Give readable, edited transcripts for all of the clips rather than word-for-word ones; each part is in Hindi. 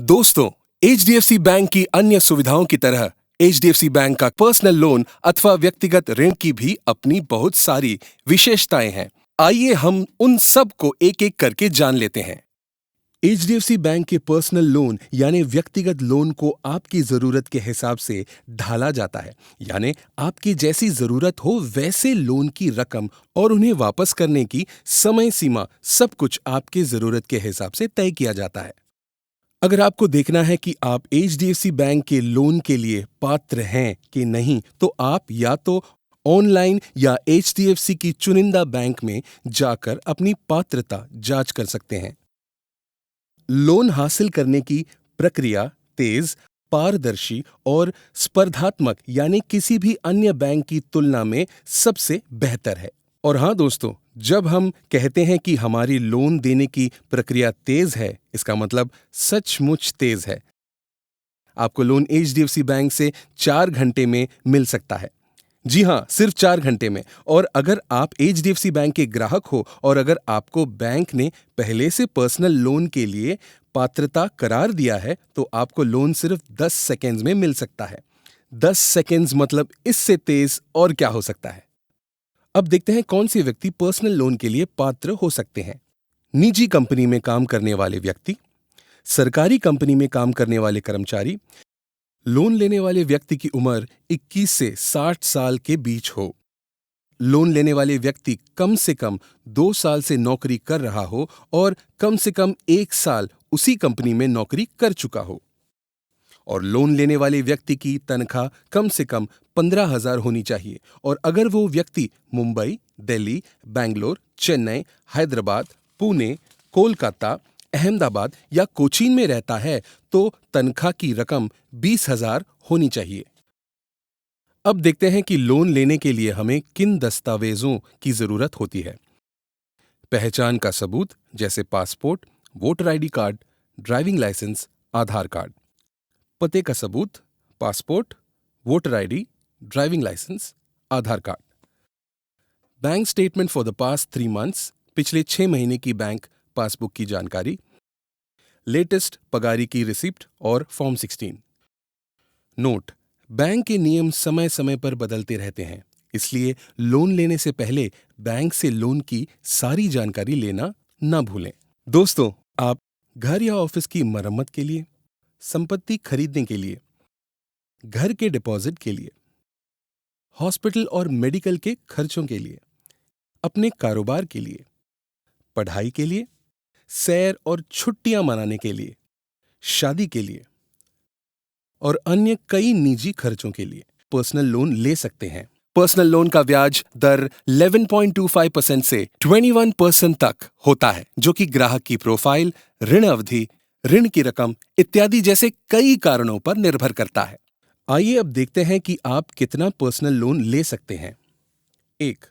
दोस्तों, एचडीएफसी बैंक की अन्य सुविधाओं की तरह एचडीएफसी बैंक का पर्सनल लोन अथवा व्यक्तिगत ऋण की भी अपनी बहुत सारी विशेषताएं हैं। आइए हम उन सब को एक एक करके जान लेते हैं। एचडीएफसी बैंक के पर्सनल लोन यानी व्यक्तिगत लोन को आपकी जरूरत के हिसाब से ढाला जाता है, यानी आपकी जैसी जरूरत हो वैसे लोन की रकम और उन्हें वापस करने की समय सीमा सब कुछ आपकी जरूरत के हिसाब से तय किया जाता है। अगर आपको देखना है कि आप एचडीएफसी बैंक के लोन के लिए पात्र हैं कि नहीं, तो आप या तो ऑनलाइन या एचडीएफसी की चुनिंदा बैंक में जाकर अपनी पात्रता जांच कर सकते हैं। लोन हासिल करने की प्रक्रिया तेज, पारदर्शी और स्पर्धात्मक यानी किसी भी अन्य बैंक की तुलना में सबसे बेहतर है। और हाँ दोस्तों, जब हम कहते हैं कि हमारी लोन देने की प्रक्रिया तेज है, इसका मतलब सचमुच तेज है। आपको लोन एचडीएफसी बैंक से 4 घंटे में मिल सकता है। जी हाँ, सिर्फ 4 घंटे में। और अगर आप एचडीएफसी बैंक के ग्राहक हो और अगर आपको बैंक ने पहले से पर्सनल लोन के लिए पात्रता करार दिया है, तो आपको लोन सिर्फ 10 सेकेंड्स में मिल सकता है। 10 सेकेंड्स मतलब इससे तेज और क्या हो सकता है। अब देखते हैं कौन से व्यक्ति पर्सनल लोन के लिए पात्र हो सकते हैं। निजी कंपनी में काम करने वाले व्यक्ति, सरकारी कंपनी में काम करने वाले कर्मचारी, लोन लेने वाले व्यक्ति की उम्र 21 से 60 साल के बीच हो, लोन लेने वाले व्यक्ति कम से कम 2 साल से नौकरी कर रहा हो और कम से कम 1 साल उसी कंपनी में नौकरी कर चुका हो, और लोन लेने वाले व्यक्ति की तनख्वाह कम से कम 15,000 होनी चाहिए। और अगर वो व्यक्ति मुंबई, दिल्ली, बेंगलोर, चेन्नई, हैदराबाद, पुणे, कोलकाता, अहमदाबाद या कोचीन में रहता है, तो तनख्वाह की रकम 20,000 होनी चाहिए। अब देखते हैं कि लोन लेने के लिए हमें किन दस्तावेजों की जरूरत होती है। पहचान का सबूत जैसे passport, voter ID card, driving licence, Aadhaar card. पते का सबूत, passport, voter ID, driving licence, Aadhaar card. Bank statement for the past 3 months, पिछले 6 महीने की बैंक पासबुक की जानकारी, लेटेस्ट पगारी की रिसिप्ट और फॉर्म 16। नोट: बैंक के नियम समय समय पर बदलते रहते हैं, इसलिए लोन लेने से पहले बैंक से लोन की सारी जानकारी लेना न भूलें। दोस्तों, आप घर या ऑफिस की मरम्मत के लिए, संपत्ति खरीदने के लिए, घर के डिपॉजिट के लिए, हॉस्पिटल और मेडिकल के खर्चों के लिए, अपने कारोबार के लिए, पढ़ाई के लिए, सैर और छुट्टियां मनाने के लिए, शादी के लिए और अन्य कई निजी खर्चों के लिए पर्सनल लोन ले सकते हैं। पर्सनल लोन का ब्याज दर 11.25% से 21% तक होता है, जो कि ग्राहक की प्रोफाइल, ऋण अवधि, ऋण की रकम इत्यादि जैसे कई कारणों पर निर्भर करता है। आइए अब देखते हैं कि आप कितना पर्सनल लोन ले सकते हैं। 1.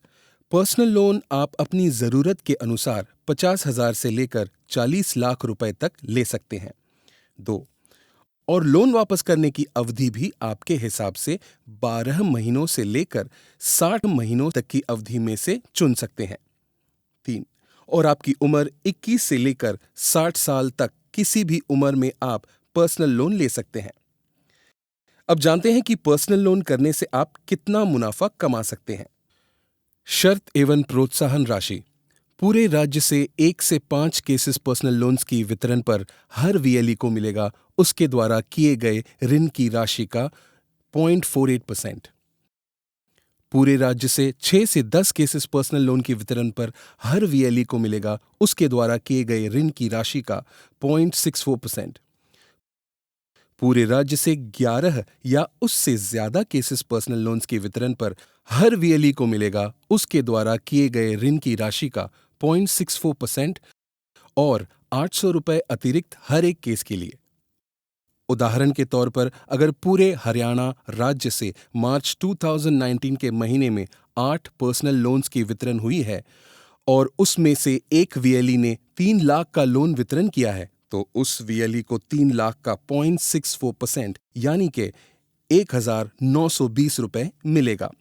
पर्सनल लोन आप अपनी जरूरत के अनुसार 50,000 से लेकर 40 लाख रुपए तक ले सकते हैं। 2. और लोन वापस करने की अवधि भी आपके हिसाब से 12 महीनों से लेकर 60 महीनों तक की अवधि में से चुन सकते हैं। 3. और आपकी उम्र 21 से लेकर 60 साल तक किसी भी उम्र में आप पर्सनल लोन ले सकते हैं। अब जानते हैं कि पर्सनल लोन करने से आप कितना मुनाफा कमा सकते हैं। शर्त एवं प्रोत्साहन राशि: पूरे राज्य से 1 से 5 केसेस पर्सनल लोन्स की वितरण पर हर वीएलई को मिलेगा उसके द्वारा किए गए ऋण की राशि का 0.48%। पूरे राज्य से 6 से 10 केसेस पर्सनल लोन की वितरण पर हर वीएलई को मिलेगा उसके द्वारा किए गए ऋण की राशि का 0.64%। पूरे राज्य से 11 या उससे ज्यादा केसेस पर्सनल लोन्स के वितरण पर हर वीएलई को मिलेगा उसके द्वारा किए गए ऋण की राशि का 0.64% और 800 रुपए अतिरिक्त हर एक केस के लिए। उदाहरण के तौर पर अगर पूरे हरियाणा राज्य से मार्च 2019 के महीने में 8 पर्सनल लोन्स की वितरण हुई है और उसमें से एक वीएलई ने 3 लाख का लोन वितरण किया है, तो उस वीएलई को 3 लाख का 0.64% यानी कि 1,920 रुपए मिलेगा।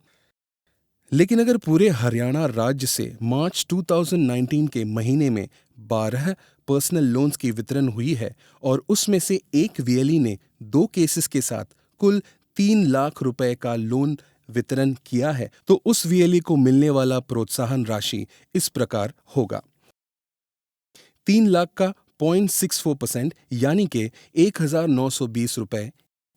लेकिन अगर पूरे हरियाणा राज्य से मार्च 2019 के महीने में 12 पर्सनल लोन्स की वितरण हुई है और उसमें से एक वीएलई ने 2 केसेस के साथ कुल 3 लाख रुपए का लोन वितरण किया है, तो उस वीएलई को मिलने वाला प्रोत्साहन राशि इस प्रकार होगा। 3 लाख का 0.64% यानी कि 1,920 रुपए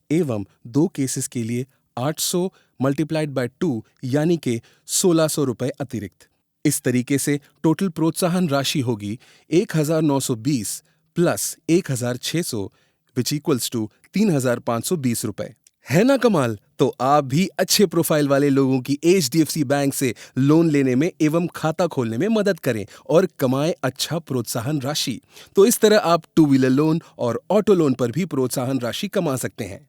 एवं 2 केसेस के लिए 800 मल्टीप्लाइड बाय 2 यानी कि 1,600 रुपए अतिरिक्त। इस तरीके से टोटल प्रोत्साहन राशि होगी 1,920 प्लस 1,600 विच इक्वल्स टू 3,520 रुपए। है ना कमाल? तो आप भी अच्छे प्रोफाइल वाले लोगों की एचडीएफसी बैंक से लोन लेने में एवं खाता खोलने में मदद करें और कमाएं अच्छा प्रोत्साहन राशि। तो इस तरह आप 2 व्हीलर लोन और ऑटो लोन पर भी प्रोत्साहन राशि कमा सकते हैं।